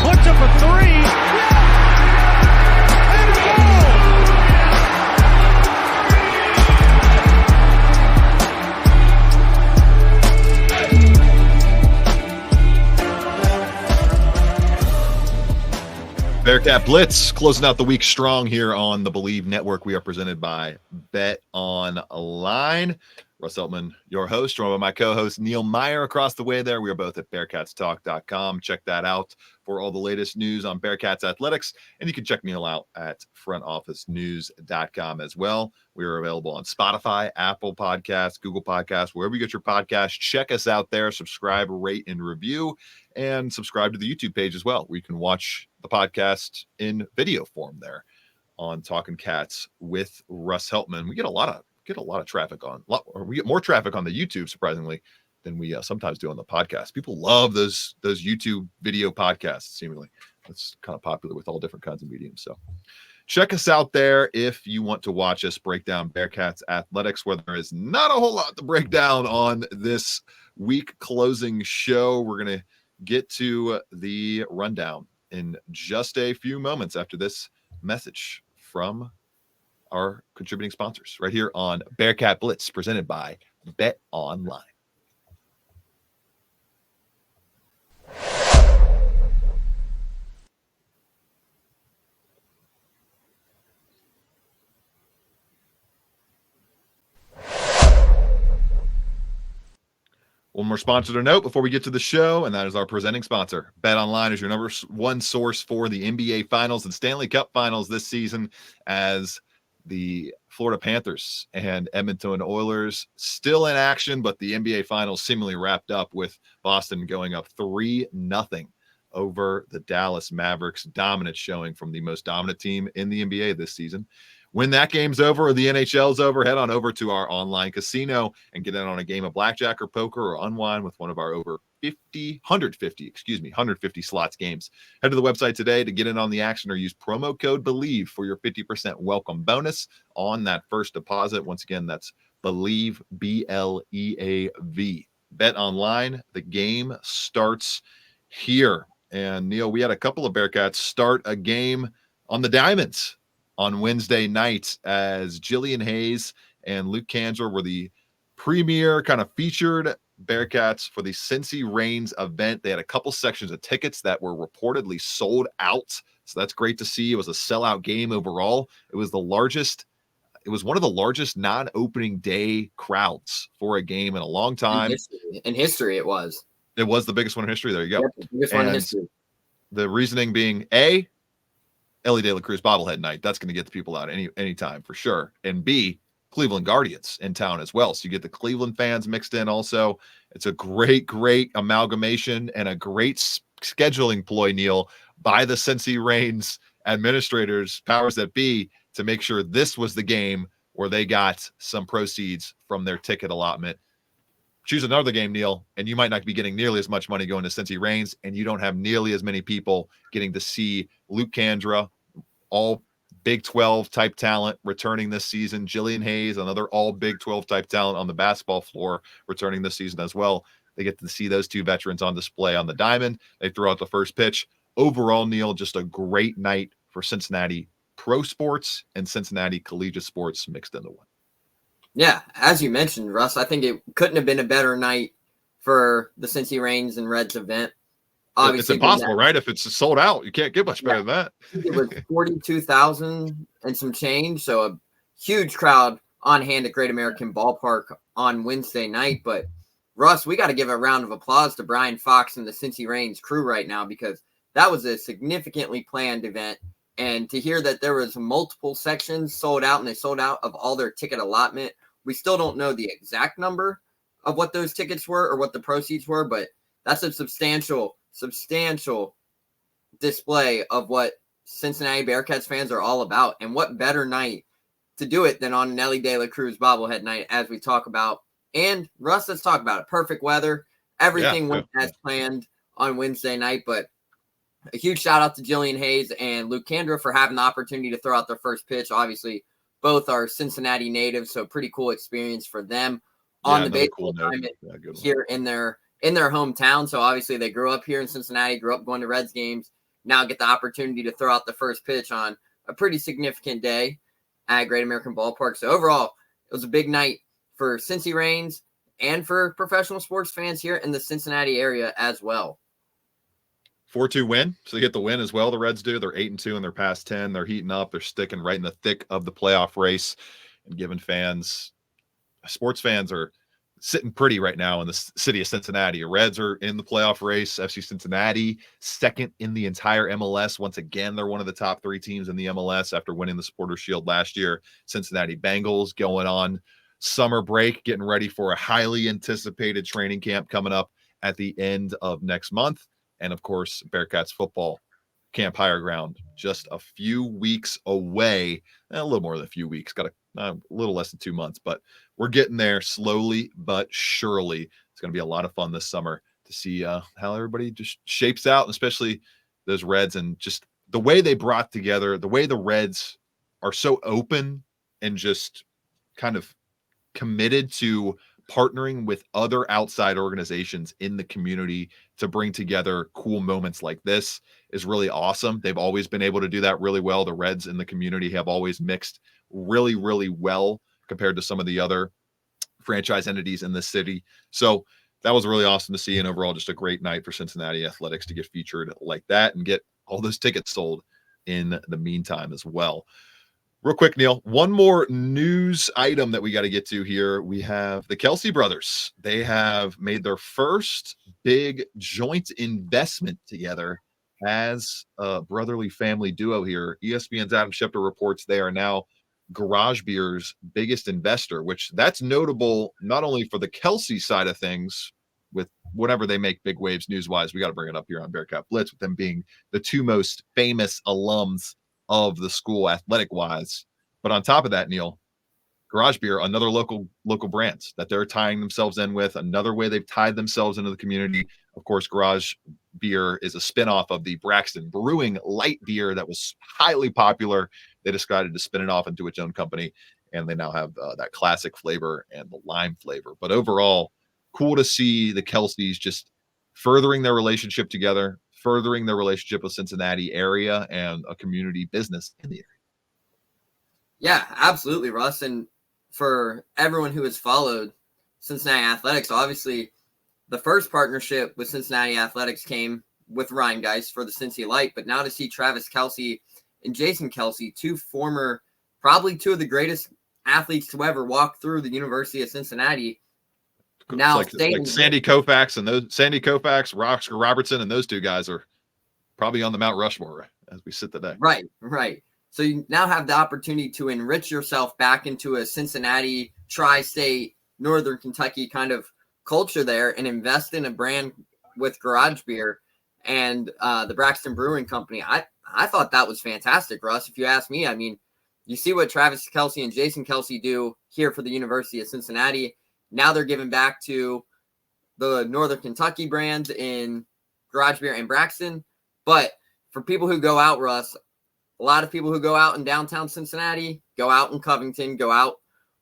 puts up a three. And goal! Bearcat Blitz closing out the week strong here on the Believe Network. We are presented by Bet Online. Russ Eltman, your host, joined by my co-host Neil Meyer across the way there. We are both at BearcatsTalk.com. Check that out for all the latest news on Bearcats athletics. And you can check Neil out at FrontOfficeNews.com as well. We are available on Spotify, Apple Podcasts, Google Podcasts, wherever you get your podcasts. Check us out there. Subscribe, rate, and review. And subscribe to the YouTube page as well, where you can watch the podcast in video form there on Talking Cats with Russ Heltman. We get a lot of traffic we get more traffic on the YouTube, surprisingly, than we sometimes do on the podcast. People love those YouTube video podcasts. Seemingly, it's kind of popular with all different kinds of mediums. So check us out there if you want to watch us break down Bearcats athletics, where there is not a whole lot to break down on this week closing show. We're gonna get to the rundown in just a few moments after this message from our contributing sponsors right here on Bearcat Blitz, presented by Bet Online. One more sponsor to note before we get to the show, and that is our presenting sponsor. Bet Online is your number one source for the NBA Finals and Stanley Cup Finals this season, as the Florida Panthers and Edmonton Oilers still in action, but the NBA Finals seemingly wrapped up with Boston going up 3-0 over the Dallas Mavericks. Dominant showing from the most dominant team in the NBA this season. When that game's over or the NHL's over, head on over to our online casino and get in on a game of blackjack or poker or unwind with one of our over 150 slots games. Head to the website today to get in on the action or use promo code BELIEVE for your 50% welcome bonus on that first deposit. Once again, that's BELIEVE, BLEAV. Bet Online, the game starts here. And Neil, we had a couple of Bearcats start a game on the Diamonds on Wednesday night, as Jillian Hayes and Luke Kandra were the premier kind of featured Bearcats for the Cincy Reigns event. They had a couple sections of tickets that were reportedly sold out, so that's great to see. It was a sellout game overall. It was one of the largest non-opening day crowds for a game in a long time. In history, it was the biggest one in history. There you go. Yep, the biggest one in history. The reasoning being, A, Ellie De La Cruz bobblehead night. That's going to get the people out any time for sure. And B, Cleveland Guardians in town as well. So you get the Cleveland fans mixed in also. It's a great amalgamation and a great scheduling ploy, Neil, by the Cincy Reigns administrators, powers that be, to make sure this was the game where they got some proceeds from their ticket allotment. Choose another game, Neil, and you might not be getting nearly as much money going to Cincy Reigns, and you don't have nearly as many people getting to see Luke Kandra, all Big 12 type talent returning this season. Jillian Hayes, another all Big 12 type talent on the basketball floor, returning this season as well. They get to see those two veterans on display on the diamond. They throw out the first pitch. Overall, Neil, just a great night for Cincinnati pro sports and Cincinnati collegiate sports mixed into one. Yeah, as you mentioned, Russ, I think it couldn't have been a better night for the Cincy Reigns and Reds event. Obviously, it's impossible, right? If it's sold out, you can't get much better than that. It was 42,000 and some change, so a huge crowd on hand at Great American Ballpark on Wednesday night. But, Russ, we got to give a round of applause to Brian Fox and the Cincy Reigns crew right now, because that was a significantly planned event. And to hear that there was multiple sections sold out, and they sold out of all their ticket allotment, we still don't know the exact number of what those tickets were or what the proceeds were, but that's a substantial display of what Cincinnati Bearcats fans are all about. And what better night to do it than on Nelly De La Cruz bobblehead night, as we talk about. And Russ, let's talk about it. Perfect weather. Everything went as planned on Wednesday night, but a huge shout out to Jillian Hayes and Luke Kandra for having the opportunity to throw out their first pitch. Obviously, both are Cincinnati natives, so pretty cool experience for them on the baseball diamond here in their hometown. So obviously they grew up here in Cincinnati, grew up going to Reds games, now get the opportunity to throw out the first pitch on a pretty significant day at Great American Ballpark. So overall, it was a big night for Cincy Reigns and for professional sports fans here in the Cincinnati area as well. 4-2 win. So they get the win as well. The Reds do. They're 8-2 in their past 10. They're heating up. They're sticking right in the thick of the playoff race and giving sports fans are sitting pretty right now in the city of Cincinnati. The Reds are in the playoff race. FC Cincinnati, second in the entire MLS. Once again, they're one of the top 3 teams in the MLS after winning the Supporters Shield last year. Cincinnati Bengals going on summer break, getting ready for a highly anticipated training camp coming up at the end of next month. And of course, Bearcats football Camp Higher Ground just a few weeks away. A little more than a few weeks. Got a little less than 2 months, but we're getting there slowly but surely. It's going to be a lot of fun this summer to see how everybody just shapes out, and especially those Reds and just the way they brought together, the way the Reds are so open and just kind of committed to partnering with other outside organizations in the community to bring together cool moments like this is really awesome. They've always been able to do that really well. The Reds in the community have always mixed really, really well compared to some of the other franchise entities in the city. So that was really awesome to see. And overall, just a great night for Cincinnati Athletics to get featured like that and get all those tickets sold in the meantime as well. Real quick, Neil, one more news item that we got to get to here. We have the Kelsey brothers. They have made their first big joint investment together as a brotherly family duo here. ESPN's Adam Schefter reports they are now Garage Beer's biggest investor, which that's notable not only for the Kelsey side of things with whenever they make big waves news-wise. We got to bring it up here on Bearcat Blitz with them being the 2 most famous alums of the school athletic-wise. But on top of that, Neil, Garage Beer, another local brand that they're tying themselves in with, another way they've tied themselves into the community. Of course, Garage Beer is a spinoff of the Braxton Brewing light beer that was highly popular. They decided to spin it off into its own company, and they now have that classic flavor and the lime flavor. But overall, cool to see the Kelseys just furthering their relationship together, furthering their relationship with Cincinnati area and a community business in the area. Yeah, absolutely, Russ. And for everyone who has followed Cincinnati Athletics, obviously the first partnership with Cincinnati Athletics came with Ryan Geist for the Cincy Light, but now to see Travis Kelce and Jason Kelce, probably two of the greatest athletes to ever walk through the University of Cincinnati. Now, like Sandy Koufax, Oscar Robertson, and those 2 guys are probably on the Mount Rushmore as we sit today. Right. So you now have the opportunity to enrich yourself back into a Cincinnati, tri-state, Northern Kentucky kind of culture there and invest in a brand with Garage Beer and the Braxton Brewing Company. I thought that was fantastic, Russ. If you ask me, I mean, you see what Travis Kelce and Jason Kelce do here for the University of Cincinnati. Now they're giving back to the Northern Kentucky brands in Garage Beer and Braxton. But for people who go out, Russ, a lot of people who go out in downtown Cincinnati, go out in Covington, go out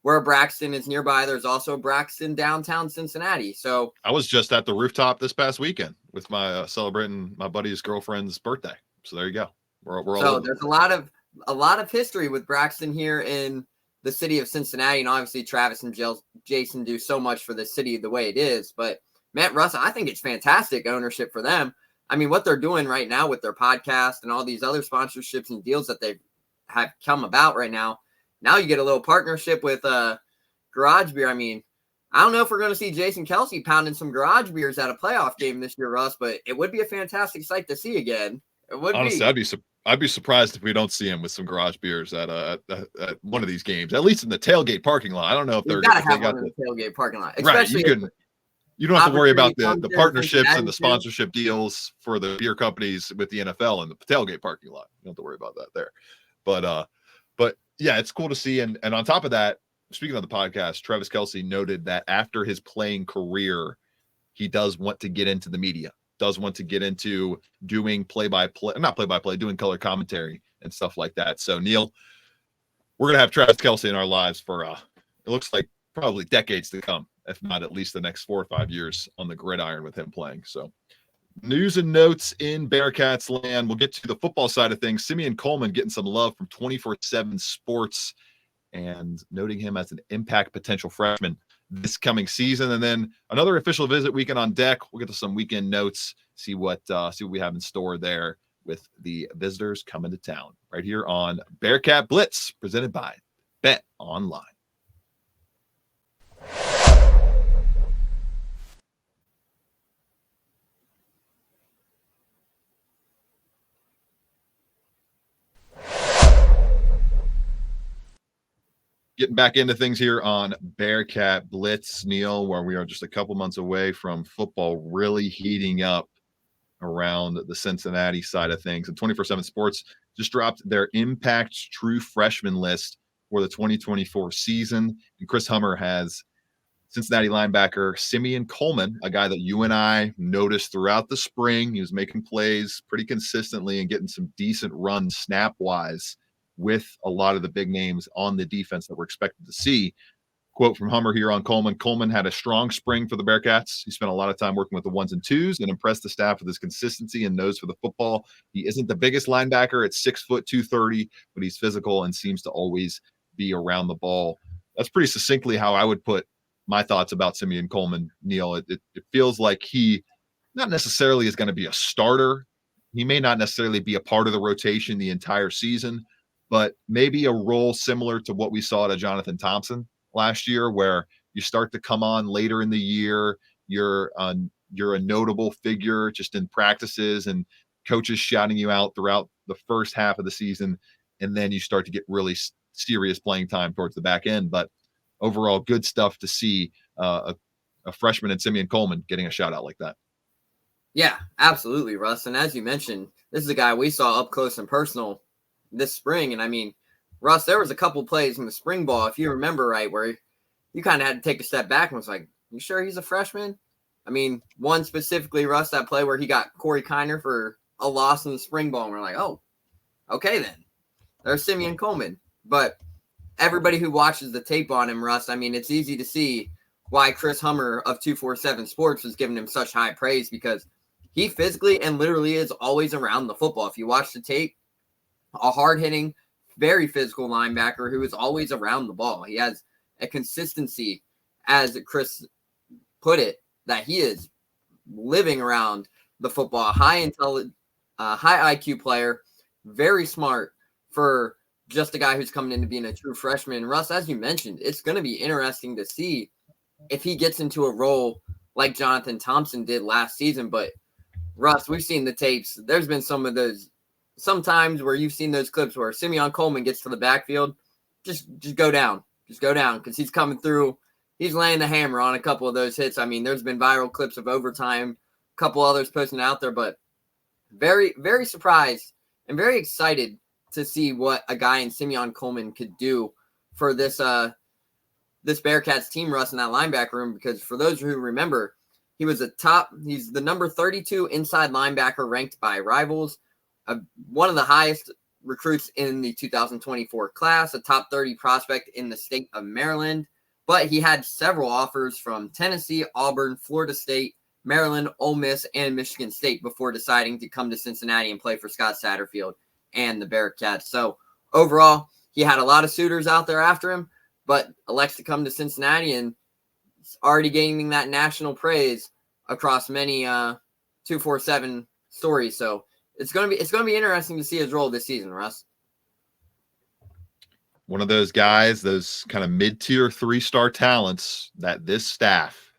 where Braxton is nearby. There's also Braxton downtown Cincinnati. So I was just at the rooftop this past weekend with my celebrating my buddy's girlfriend's birthday. So there you go. We're all so there's a lot of history with Braxton here in the city of Cincinnati, and obviously Travis and Jason do so much for the city the way it is. But Matt, Russ, I think it's fantastic ownership for them. I mean, what they're doing right now with their podcast and all these other sponsorships and deals that they have come about right now. Now you get a little partnership with Garage Beer. I mean, I don't know if we're going to see Jason Kelce pounding some Garage Beers at a playoff game this year, Russ, but it would be a fantastic sight to see again. It would honestly be. I'd be surprised if we don't see him with some Garage Beers at one of these games, at least in the tailgate parking lot. I don't know if they're got the tailgate parking lot, especially right. You don't have to worry about the partnerships and the sponsorship deals for the beer companies with the NFL and the tailgate parking lot. You don't have to worry about that there. But yeah, it's cool to see. And on top of that, speaking of the podcast, Travis Kelce noted that after his playing career, he does want to get into the media, does want to get into doing doing color commentary and stuff like that. So Neil, we're going to have Travis Kelce in our lives for, it looks like probably decades to come, if not at least the next 4 or 5 years on the gridiron with him playing. So News and notes in Bearcats land. We'll get to the football side of things. Simeon Coleman getting some love from 24/7 Sports and noting him as an impact potential freshman this coming season. And then another official visit weekend on deck. We'll get to some weekend notes, see what we have in store there with the visitors coming to town right here on Bearcat Blitz, presented by Bet Online. Getting back into things here on Bearcat Blitz, Neil, where we are just a couple months away from football really heating up around the Cincinnati side of things. And 24/7 Sports just dropped their Impact True Freshman list for the 2024 season. And Chris Hummer has Cincinnati linebacker Simeon Coleman, a guy that you and I noticed throughout the spring. He was making plays pretty consistently and getting some decent runs snap-wise with a lot of the big names on the defense that we're expected to see. Quote from Hummer here on Coleman. Coleman had a strong spring for the Bearcats. He spent a lot of time working with the ones and twos and impressed the staff with his consistency and nose for the football. He isn't the biggest linebacker at 6', 230, but he's physical and seems to always be around the ball. That's pretty succinctly how I would put my thoughts about Simeon Coleman, Neil. It feels like he not necessarily is going to be a starter. He may not necessarily be a part of the rotation the entire season, but maybe a role similar to what we saw to Jonathan Thompson last year, where you start to come on later in the year. You're a notable figure just in practices and coaches shouting you out throughout the first half of the season, and then you start to get really serious playing time towards the back end. But overall, good stuff to see a freshman in Simeon Coleman getting a shout out like that. Yeah, absolutely, Russ. And as you mentioned, this is a guy we saw up close and personal this spring. And I mean, Russ, there was a couple plays in the spring ball, if you remember right, where you kind of had to take a step back and was like, you sure he's a freshman? I mean, one specifically, Russ, that play where he got Corey Kiner for a loss in the spring ball. And we're like, oh, okay then. There's Simeon Coleman. But everybody who watches the tape on him, Russ, I mean, it's easy to see why Chris Hummer of 247 Sports was giving him such high praise, because he physically and literally is always around the football. If you watch the tape, a hard-hitting, very physical linebacker who is always around the ball. He has a consistency, as Chris put it, that he is living around the football. High IQ player, very smart for just a guy who's coming into being a true freshman. Russ, as you mentioned, it's going to be interesting to see if he gets into a role like Jonathan Thompson did last season. But Russ, we've seen the tapes. There's been sometimes where you've seen those clips where Simeon Coleman gets to the backfield, just go down. Just go down, because he's coming through. He's laying the hammer on a couple of those hits. I mean, there's been viral clips of overtime, a couple others posting out there, but very, very surprised and very excited to see what a guy in Simeon Coleman could do for this Bearcats team, Russ, in that linebacker room. Because for those who remember, he's the number 32 inside linebacker ranked by Rivals, one of the highest recruits in the 2024 class, a top 30 prospect in the state of Maryland. But he had several offers from Tennessee, Auburn, Florida State, Maryland, Ole Miss, and Michigan State before deciding to come to Cincinnati and play for Scott Satterfield and the Bearcats. So overall, he had a lot of suitors out there after him, but elects to come to Cincinnati, and it's already gaining that national praise across many 247 stories. So it's going to be interesting to see his role this season, Russ. One of those guys, those kind of mid-tier 3-star talents that this staff,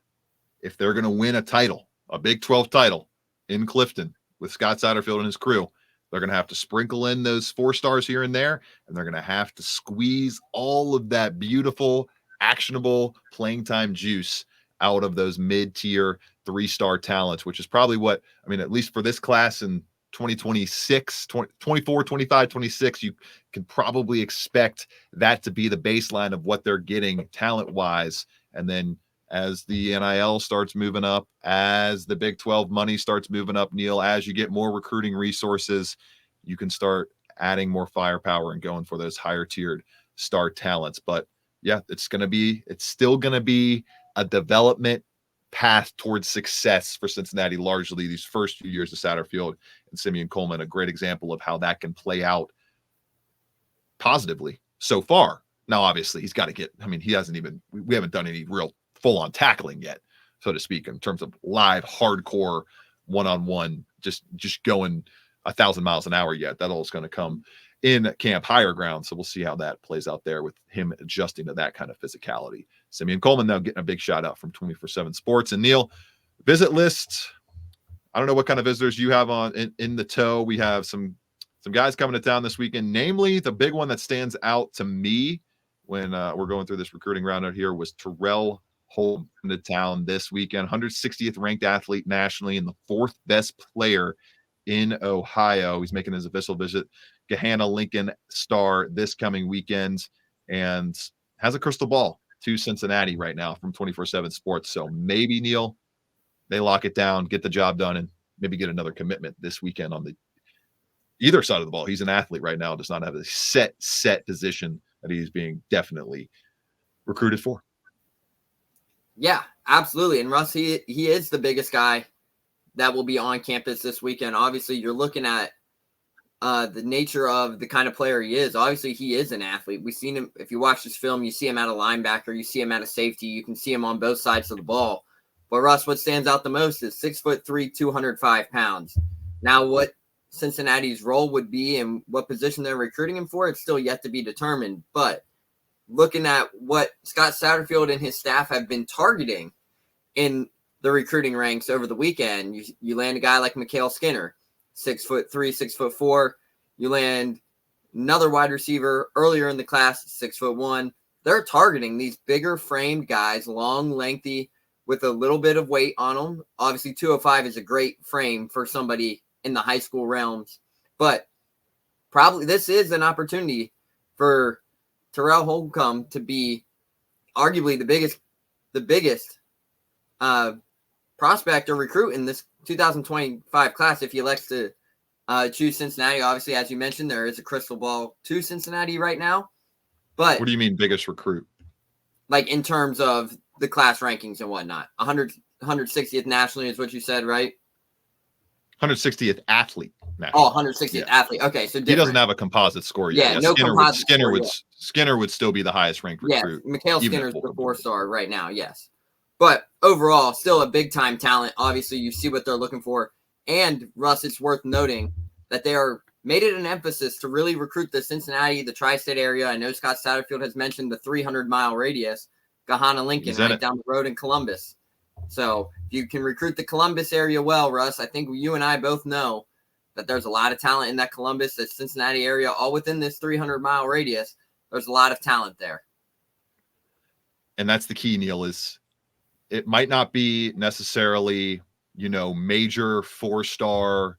if they're going to win a title, a Big 12 title in Clifton with Scott Satterfield and his crew, they're going to have to sprinkle in those 4 stars here and there, and they're going to have to squeeze all of that beautiful, actionable playing time juice out of those mid-tier 3-star talents, which is probably what, I mean, at least for this class in 2026, 24, 25, 26, you can probably expect that to be the baseline of what they're getting talent-wise. And then as the NIL starts moving up, as the Big 12 money starts moving up, Neil, as you get more recruiting resources, you can start adding more firepower and going for those higher tiered star talents. But yeah, it's still going to be a development path towards success for Cincinnati largely these first few years of Satterfield and Simeon Coleman. A great example of how that can play out positively so far. Now, obviously, he's got to get, I mean, he hasn't even, we haven't done any real full-on tackling yet, so to speak, in terms of live, hardcore, one-on-one, just going 1,000 miles an hour yet. That all is going to come in camp higher ground. So we'll see how that plays out there with him adjusting to that kind of physicality. Simeon Coleman now getting a big shout out from 24/7 Sports. And Neil, visit list. I don't know what kind of visitors you have on in the tow. We have some guys coming to town this weekend. Namely, the big one that stands out to me when we're going through this recruiting round out here was Terrell Holcomb to town this weekend. 160th ranked athlete nationally and the 4th best player in Ohio. He's making his official visit Gahanna Lincoln Star this coming weekend and has a crystal ball to Cincinnati right now from 24/7 Sports. So maybe, Neil, they lock it down, get the job done, and maybe get another commitment this weekend on the either side of the ball. He's an athlete right now, does not have a set position that he's being definitely recruited for. Yeah, absolutely. And Russ, he is the biggest guy that will be on campus this weekend. Obviously, you're looking at the nature of the kind of player he is. Obviously, he is an athlete. We've seen him. If you watch this film, you see him at a linebacker, you see him at a safety, you can see him on both sides of the ball. But Russ, what stands out the most is 6'3", 205 pounds. Now, what Cincinnati's role would be and what position they're recruiting him for, it's still yet to be determined. But looking at what Scott Satterfield and his staff have been targeting in the recruiting ranks over the weekend, you land a guy like Mikhail Skinner, 6'3", 6'4". You land another wide receiver earlier in the class, 6'1". They're targeting these bigger framed guys, long, lengthy, with a little bit of weight on them. Obviously, 205 is a great frame for somebody in the high school realms, but probably this is an opportunity for Terrell Holcomb to be arguably the biggest prospect or recruit in this 2025 class if he elects to choose Cincinnati. Obviously, as you mentioned, there is a crystal ball to Cincinnati right now. But what do you mean biggest recruit? Like in terms of the class rankings and whatnot. 160th nationally is what you said, right? 160th athlete. Nationally. Oh, 160th athlete. Okay, so different. He doesn't have a composite score yet. Yeah, no composite score yet. Skinner would still be the highest ranked recruit. Yeah, Mikhail Skinner's the 4-star right now, yes. But overall, still a big-time talent. Obviously, you see what they're looking for. And, Russ, it's worth noting that they are made it an emphasis to really recruit the Cincinnati, the tri-state area. I know Scott Satterfield has mentioned the 300-mile radius, Gahanna Lincoln, right down the road in Columbus. So if you can recruit the Columbus area well, Russ, I think you and I both know that there's a lot of talent in that Columbus, that Cincinnati area, all within this 300-mile radius. There's a lot of talent there. And that's the key, Neil, is it might not be necessarily, major 4-star.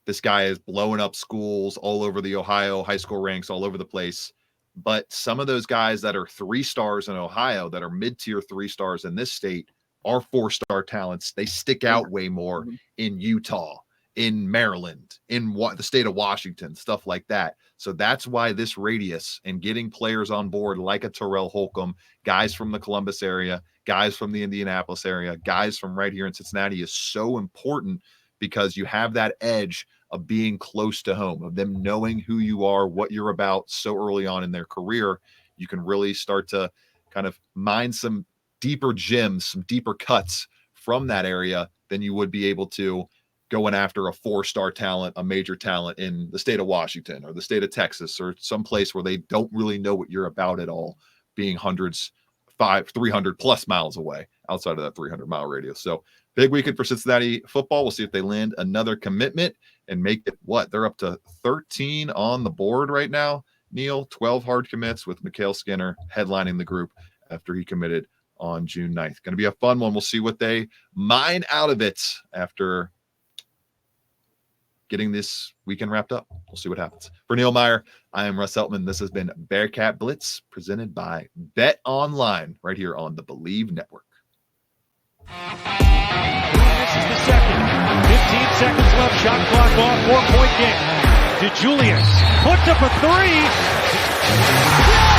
This guy is blowing up schools all over the Ohio high school ranks, all over the place. But some of those guys that are 3 stars in Ohio, that are mid-tier 3 stars in this state, are 4-star talents. They stick out way more in Utah, in Maryland, in the state of Washington, stuff like that. So that's why this radius and getting players on board like a Terrell Holcomb, guys from the Columbus area, guys from the Indianapolis area, guys from right here in Cincinnati is so important, because you have that edge of being close to home, of them knowing who you are, what you're about so early on in their career. You can really start to kind of mine some deeper gems, some deeper cuts from that area than you would be able to going after a 4-star talent, a major talent in the state of Washington or the state of Texas or some place where they don't really know what you're about at all, being 300 plus miles away outside of that 300-mile radius. So big weekend for Cincinnati football. We'll see if they land another commitment and make it They're up to 13 on the board right now, Neil. 12 hard commits with Mikhail Skinner headlining the group after he committed on June 9th. Going to be a fun one. We'll see what they mine out of it after getting this weekend wrapped up. We'll see what happens. For Neil Meyer, I am Russ Eltman. This has been Bearcat Blitz, presented by Bet Online, right here on the Believe Network. This is the second. 15 seconds left. Shot clock off. 4-point game. DeJulius puts up a 3.